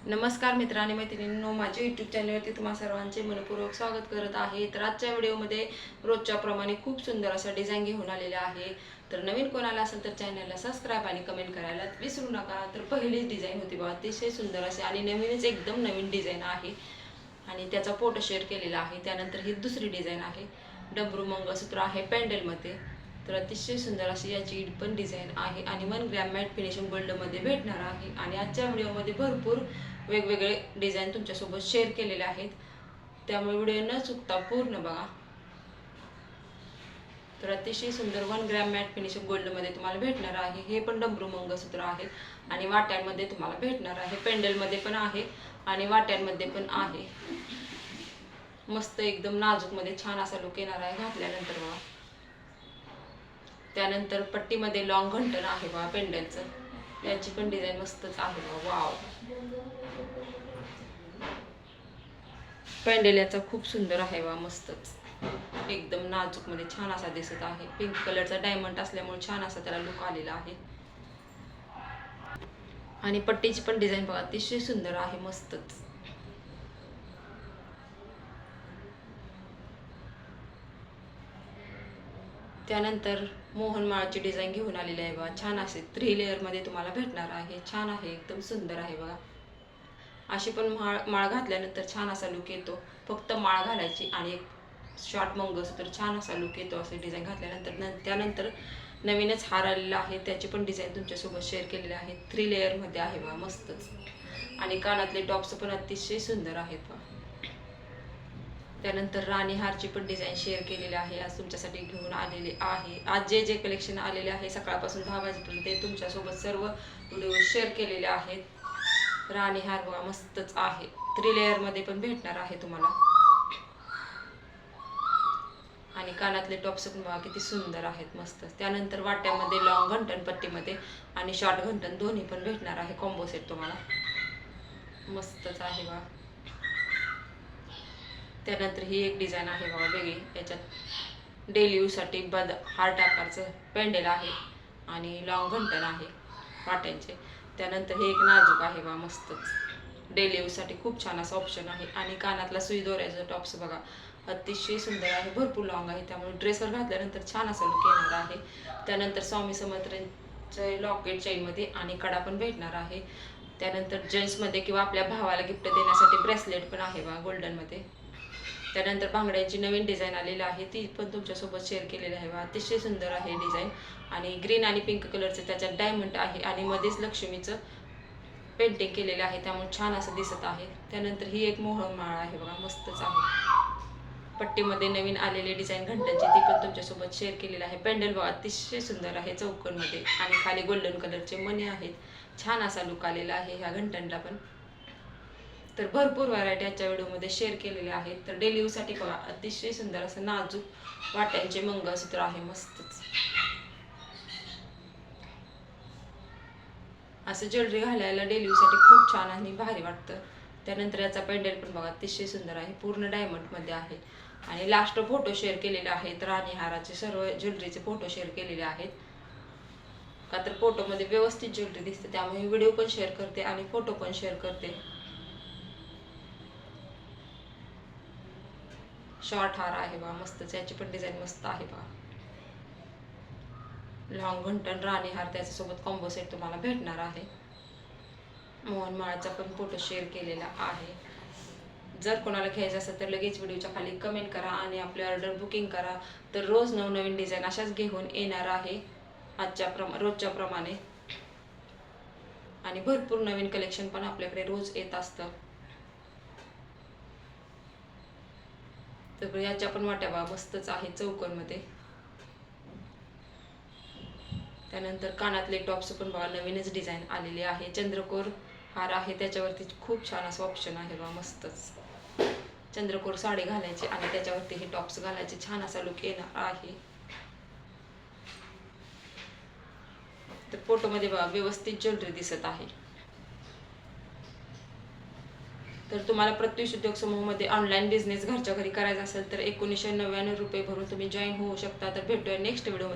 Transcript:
नमस्कार मित्र आणि मैत्रिणींनो, माझ्या यूट्यूब चॅनलवरती तुम्हा सर्वांचे मनपूर्वक स्वागत करत आहे। तर आजच्या व्हिडिओमध्ये रोजच्या प्रमाणे खूप सुंदर असा डिझाईन घेऊन आलेला आहे। तर नवीन कोणाला असेल तर चॅनलला सबस्क्राईब आणि कमेंट करायला विसरू नका। तर पहिलीच डिझाईन होती बघा, अतिशय सुंदर असे आणि नवीनच एकदम नवीन डिझाईन आहे आणि त्याचा फोटो शेअर केलेला आहे। त्यानंतर ही दुसरी डिझाईन आहे, डमरू मंगळसूत्र आहे पॅन्डलमध्ये। तर अतिशय सुंदर अशी याची पण डिझाईन आहे आणि 1 ग्रॅम मॅट फिनिशिंग गोल्डमध्ये भेटणार आहे। आणि आजच्या व्हिडिओमध्ये भरपूर वेगवेगळे डिझाईन तुमच्यासोबत शेअर केलेले आहेत, त्यामुळे व्हिडिओ न चुकता पूर्ण बघा। तर अतिशय सुंदर 1 ग्रॅम मॅट फिनिशिंग गोल्डमध्ये तुम्हाला भेटणार आहे। हे पण डमरू मंगळसूत्र आहे आणि वाट्यांमध्ये तुम्हाला भेटणार आहे, पेंडलमध्ये पण आहे आणि वाट्यांमध्ये पण आहे। मस्त एकदम नाजूकमध्ये छान असा लुक येणार आहे घातल्यानंतर बघा। त्यानंतर पट्टीमध्ये लॉंग घंटन आहे बघा पेंडलचं, याची पण डिझाईन मस्तच आहे बघा। वाव, पेंडल याचा खूप सुंदर आहे बघा, मस्तच एकदम नाजूकमध्ये छान असा दिसत आहे। पिंक कलरचा डायमंड असल्यामुळे छान असा त्याला लुक आलेला आहे आणि पट्टीची पण डिझाईन बघा, अतिशय सुंदर आहे, मस्तच। त्यानंतर मोहनमाळाची डिझाईन घेऊन आलेली आहे बघा, छान असे 3 लेअरमध्ये तुम्हाला भेटणार आहे। छान आहे, एकदम सुंदर आहे बघा। अशी पण माळ घातल्यानंतर छान असा लुक येतो। फक्त माळ घालायची आणि एक शॉर्ट मंगळसूत्र, छान असा लुक येतो असे डिझाईन घातल्यानंतर। त्यानंतर नवीनच हार आलेला आहे, त्याची पण डिझाईन तुमच्यासोबत शेअर केलेली आहे। 3 लेअरमध्ये आहे बघा, मस्तच। आणि कानातले टॉप्स पण अतिशय सुंदर आहेत बघा। त्यानंतर राणी हारची पण डिझाईन शेअर केलेली आहे, आज तुमच्यासाठी घेऊन आलेले आहे। आज जे कलेक्शन आलेले आहे सकाळपासून 10 वाजेपर्यंत ते तुमच्यासोबत सर्व व्हिडिओ शेअर केलेले आहेत। राणी हार बघा, मस्तच आहे, 3 लेअरमध्ये पण भेटणार आहे तुम्हाला। आणि कानातले टॉप्स पण बघा किती सुंदर आहेत, मस्त। त्यानंतर वाट्यामध्ये लॉंग घंटन पट्टीमध्ये आणि शॉर्ट घंटन दोन्ही पण भेटणार आहे, कॉम्बो सेट तुम्हाला, मस्तच आहे बघा। त्यानंतर ही एक डिझाईन आहे बघा वेगळी, याच्यात डेली यूजसाठी हार्ट आकारचं पेंडल आहे आणि लॉंग घंटन आहे वाट्यांचे। त्यानंतर हे एक नाजूक आहे बघा, मस्तच डेली यूजसाठी खूप छान असं ऑप्शन आहे। आणि कानातला सुई दोऱ्याचं टॉप्स बघा, अतिशय सुंदर आहे, भरपूर लॉंग आहे, त्यामुळे ड्रेसवर घातल्यानंतर छान असा लुक येणार आहे। त्यानंतर स्वामी समर्थांचे लॉकेट चेनमध्ये आणि कडा पण भेटणार आहे। त्यानंतर जेंट्समध्ये किंवा आपल्या भावाला गिफ्ट देण्यासाठी ब्रेसलेट पण आहे बघा गोल्डनमध्ये। त्यानंतर बांगड्यांची नवीन डिझाईन आलेली आहे, ती पण तुमच्यासोबत शेअर केलेली आहे बघा, अतिशय सुंदर आहे डिझाईन। आणि ग्रीन आणि पिंक कलरचं त्याच्यात डायमंड आहे आणि मध्येच लक्ष्मीचं पेंटिंग केलेलं आहे, त्यामुळे छान असं दिसत आहे। त्यानंतर ही एक मोहनमाळ आहे बघा, मस्तच आहे। पट्टीमध्ये नवीन आलेली डिझाईन घंटांची, ती पण तुमच्यासोबत शेअर केलेली आहे। पेंडल बघा, अतिशय सुंदर आहे चौकोनमध्ये आणि खाली गोल्डन कलरचे मणी आहेत, छान असा लुक आलेला आहे ह्या घंटांना पण। तर भरपूर व्हरायटी आजच्या व्हिडिओमध्ये शेअर केलेल्या आहेत। तर डेली यूजसाठी बघा, अतिशय सुंदर असं नाजूक वाट्यांचे मंगळसूत्र आहे, मस्तच असं ज्वेलरी घालायला डेली यूजसाठी खूप छान आणि भारी वाटतं। त्यानंतर याचा पेंडल पण बघा, अतिशय सुंदर आहे, पूर्ण डायमंडमध्ये आहे। आणि लास्ट फोटो शेअर केलेले आहेत, राणी हाराचे सर्व ज्वेलरीचे फोटो शेअर केलेले आहेत, का तर फोटोमध्ये व्यवस्थित ज्वेलरी दिसते, त्यामुळे व्हिडिओ पण शेअर करते आणि फोटो पण शेअर करते। शॉर्ट हार आहे बघा, मस्तच, याची पण डिझाईन मस्त आहे बघा। लॉंग घंटन राणी हार त्याच्यासोबत कॉम्बो सेट तुम्हाला भेटणार आहे। मोहनमाळाचा पण फोटो शेअर केलेला आहे। जर कोणाला घ्यायचं असेल तर लगेच व्हिडिओच्या खाली कमेंट करा आणि आपली ऑर्डर बुकिंग करा। तर रोज नवनवीन डिझाईन अशाच घेऊन येणार आहे रोजच्या प्रमाणे, आणि भरपूर नवीन कलेक्शन पण आपल्याकडे रोज येत असतं। तर याच्या पण वाट्या बघा, मस्तच आहे चौकोनमध्ये। त्यानंतर कानातले टॉप्स पण बघा, नवीनच डिझाईन आलेली आहे, चंद्रकोर हार आहे त्याच्यावरती, खूप छान असं ऑप्शन आहे बघा, मस्तच। चंद्रकोर साडी घालायची आणि त्याच्यावरती हे टॉप्स घालायचे, छान असा लुक येणार आहे। तर फोटोमध्ये बघा व्यवस्थित ज्वेलरी दिसत आहे। तर तुम्हाला प्रत्युष उद्योग समूहामध्ये ऑनलाईन बिझनेस घरच्या घरी करायचा असेल तर 1999 रुपये भरून तुम्ही जॉईन होऊ शकता। तर भेटूया नेक्स्ट व्हिडिओ।